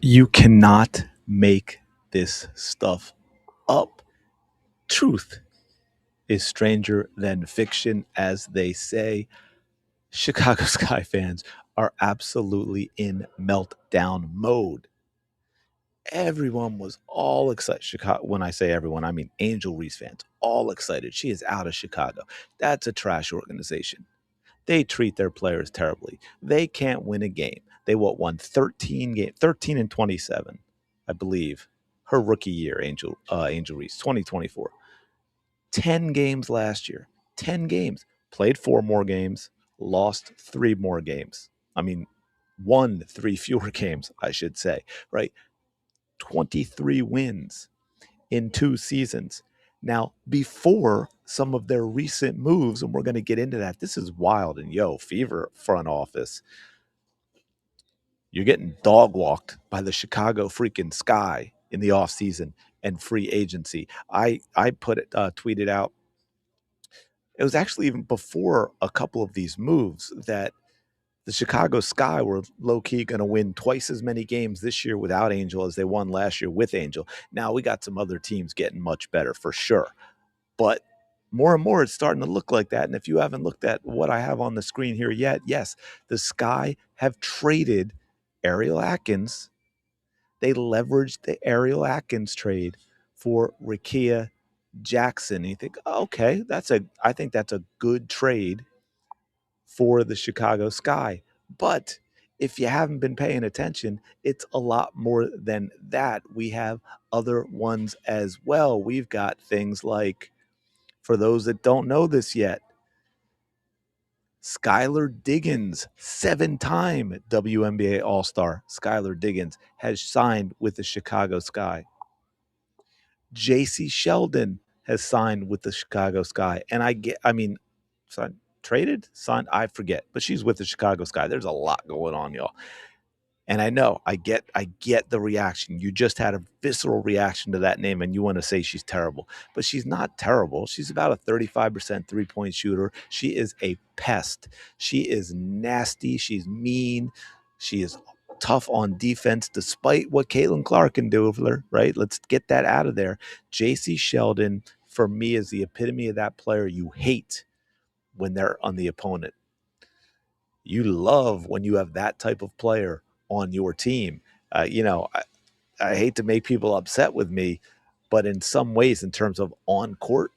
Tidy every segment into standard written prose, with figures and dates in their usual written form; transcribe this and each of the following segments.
You cannot make this stuff up. Truth is stranger than fiction, as they say. Chicago Sky fans are absolutely in meltdown mode. Everyone was all excited. Chicago, when I say everyone, I mean Angel Reese fans, all excited. She is out of Chicago. That's a trash organization. They treat their players terribly. They can't win a game. They won 13 and 27, I believe. Her rookie year, Angel Reese, 2024. 10 games last year. 10 games. Played 4 more games, lost 3 more games. I mean, won 3 fewer games, I should say, right? 23 wins in 2 seasons. Now, before some of their recent moves, and we're going to get into that, this is wild. And Fever front office, you're getting dog walked by the Chicago freaking Sky in the offseason and free agency. I put it, tweeted out. It was actually even before a couple of these moves that the Chicago Sky were low key going to win twice as many games this year without Angel as they won last year with Angel. Now we got some other teams getting much better for sure. But more and more, it's starting to look like that. And if you haven't looked at what I have on the screen here yet, yes, the Sky have traded Ariel Atkins. They leveraged the Ariel Atkins trade for Rickea Jackson. And you think, oh, okay, I think that's a good trade for the Chicago Sky. But if you haven't been paying attention, it's a lot more than that. We have other ones as well. We've got things like, for those that don't know this yet, Skylar Diggins, 7-time WNBA All-Star Skylar Diggins, has signed with the Chicago Sky. JC Sheldon has signed with the Chicago Sky. And signed, traded, signed, I forget, but she's with the Chicago Sky. There's a lot going on, y'all. And I know I get the reaction. You just had a visceral reaction to that name and you want to say she's terrible. But she's not terrible. She's about a 35% three-point shooter. She is a pest. She is nasty. She's mean. She is tough on defense, despite what Caitlin Clark can do for her, right? Let's get that out of there. JC Sheldon, for me, is the epitome of that player you hate when they're on the opponent. You love when you have that type of player on your team. I hate to make people upset with me, but in some ways, in terms of on court,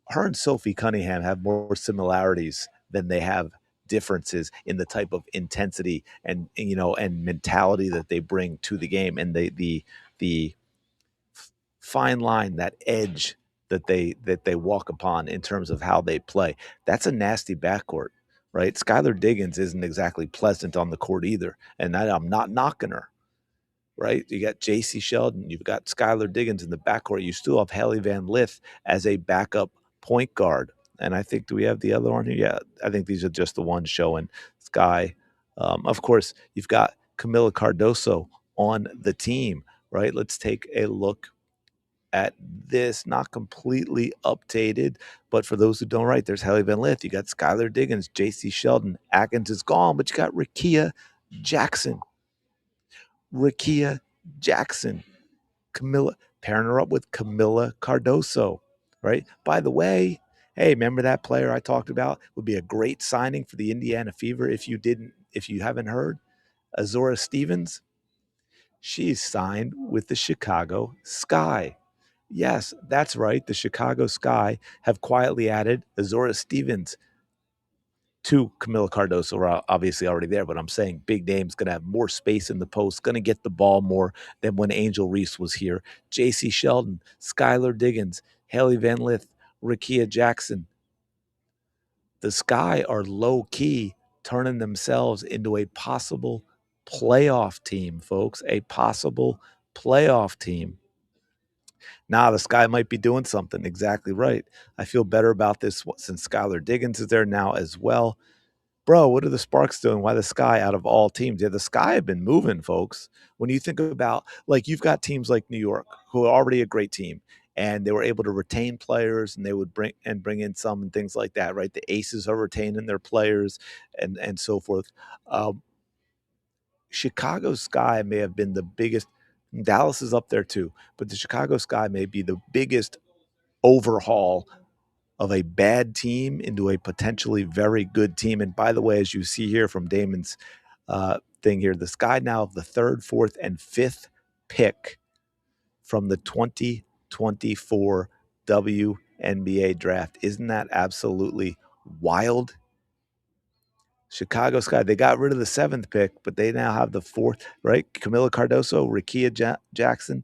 her and Sophie Cunningham have more similarities than they have differences in the type of intensity and mentality that they bring to the game, and the fine line, that edge that they walk upon in terms of how they play. That's a nasty backcourt, right? Skylar Diggins isn't exactly pleasant on the court either, and I'm not knocking her, right? You got J.C. Sheldon, you've got Skylar Diggins in the backcourt. You still have Haley Van Lith as a backup point guard. And I think, do we have the other one here? Yeah, I think these are just the ones showing Sky. Of course, you've got Camila Cardoso on the team, right? Let's take a look at this, not completely updated, but for those who don't write, there's Haley Van Lith. You got Skylar Diggins, J.C. Sheldon. Atkins is gone, but you got Rickea Jackson. Rickea Jackson. Camilla, pairing her up with Camila Cardoso, right? By the way, hey, remember that player I talked about would be a great signing for the Indiana Fever if you haven't heard? Azora Stevens. She's signed with the Chicago Sky. Yes, that's right. The Chicago Sky have quietly added Azora Stevens to Camila Cardoso. Are obviously already there, but I'm saying big name's going to have more space in the post, going to get the ball more than when Angel Reese was here. J.C. Sheldon, Skylar Diggins, Haley Van Lith, Rickea Jackson. The Sky are low key turning themselves into a possible playoff team, folks. A possible playoff team. Now the Sky might be doing something. Exactly right. I feel better about this since Skylar Diggins is there now as well. Bro, what are the Sparks doing? Why the Sky out of all teams? Yeah, the Sky have been moving, folks. When you think about, like, you've got teams like New York, who are already a great team, and they were able to retain players, and they would bring in some and things like that, right? The Aces are retaining their players, and so forth. Um, Chicago Sky may have been the biggest. Dallas is up there too, but the Chicago Sky may be the biggest overhaul of a bad team into a potentially very good team. And by the way, as you see here from Damon's thing here, the Sky now have the third, fourth, and fifth pick from the 2024 WNBA draft. Isn't that absolutely wild? Chicago Sky, they got rid of the seventh pick, but they now have the fourth, right? Camila Cardoso, Rickea Jackson,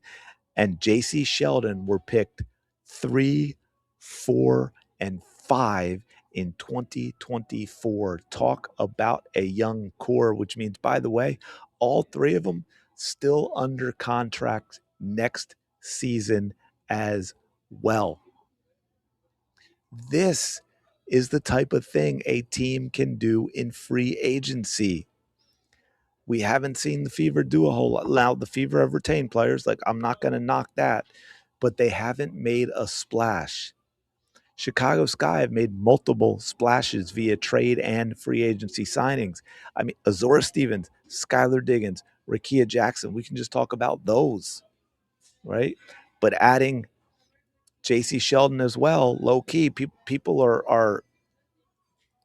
and J.C. Sheldon were picked 3, 4, and 5 in 2024. Talk about a young core, which means, by the way, all three of them still under contract next season as well. This is the type of thing a team can do in free agency. We haven't seen the Fever do a whole lot. Now, the Fever have retained players. Like, I'm not going to knock that, but they haven't made a splash. Chicago Sky have made multiple splashes via trade and free agency signings. I mean, Azora Stevens, Skylar Diggins, Rickea Jackson. We can just talk about those, right? But adding J.C. Sheldon as well, low key, people are.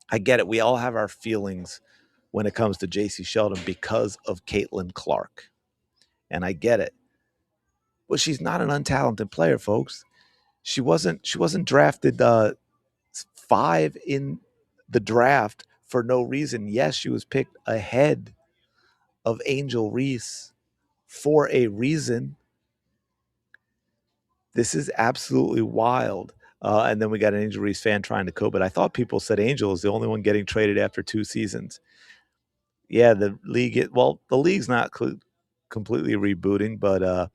I get it. We all have our feelings when it comes to J.C. Sheldon because of Caitlin Clark, and I get it. But she's not an untalented player, folks. She wasn't drafted 5 in the draft for no reason. Yes, she was picked ahead of Angel Reese for a reason. This is absolutely wild. And then we got an Angel Reese fan trying to cope. But I thought people said Angel is the only one getting traded after 2 seasons. Yeah, the league's not completely rebooting, but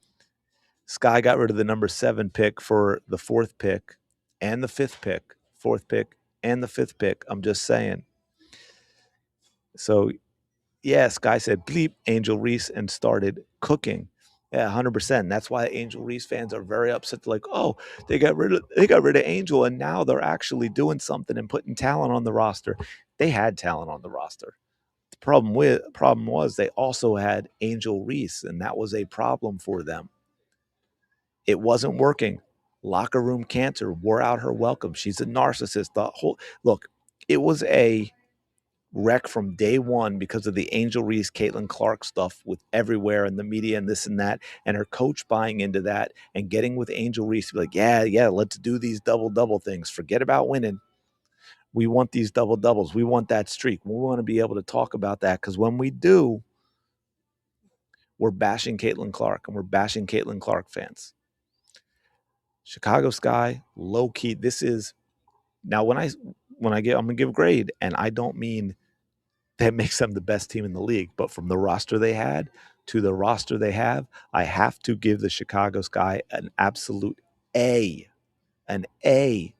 Sky got rid of the number 7 pick for the 4th pick and the 5th pick, 4th pick and the 5th pick. I'm just saying. So, yeah, Sky said bleep Angel Reese and started cooking. Yeah, 100%. That's why Angel Reese fans are very upset. They're like, oh, they got rid of Angel, and now they're actually doing something and putting talent on the roster. They had talent on the roster. The problem was they also had Angel Reese, and that was a problem for them. It wasn't working. Locker room cancer wore out her welcome. She's a narcissist. Look, it was a wreck from day one because of the Angel Reese, Caitlin Clark stuff with everywhere and the media and this and that, and her coach buying into that and getting with Angel Reese to be like, yeah, let's do these double things. Forget about winning. We want these double doubles. We want that streak. We want to be able to talk about that because when we do, we're bashing Caitlin Clark and we're bashing Caitlin Clark fans. Chicago Sky, low key. This is now when I'm gonna give a grade, and I don't mean that makes them the best team in the league, but from the roster they had to the roster they have, I have to give the Chicago Sky an absolute A, an A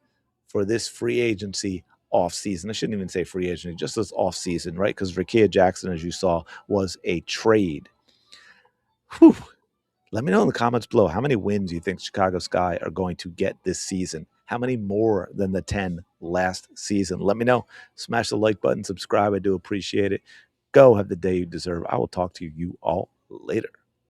for this free agency off season. I shouldn't even say free agency, just this off season, right? Because Rickea Jackson, as you saw, was a trade. Whew. Let me know in the comments below how many wins you think Chicago Sky are going to get this season. How many more than the 10 last season? Let me know. Smash the like button, subscribe. I do appreciate it. Go have the day you deserve. I will talk to you all later.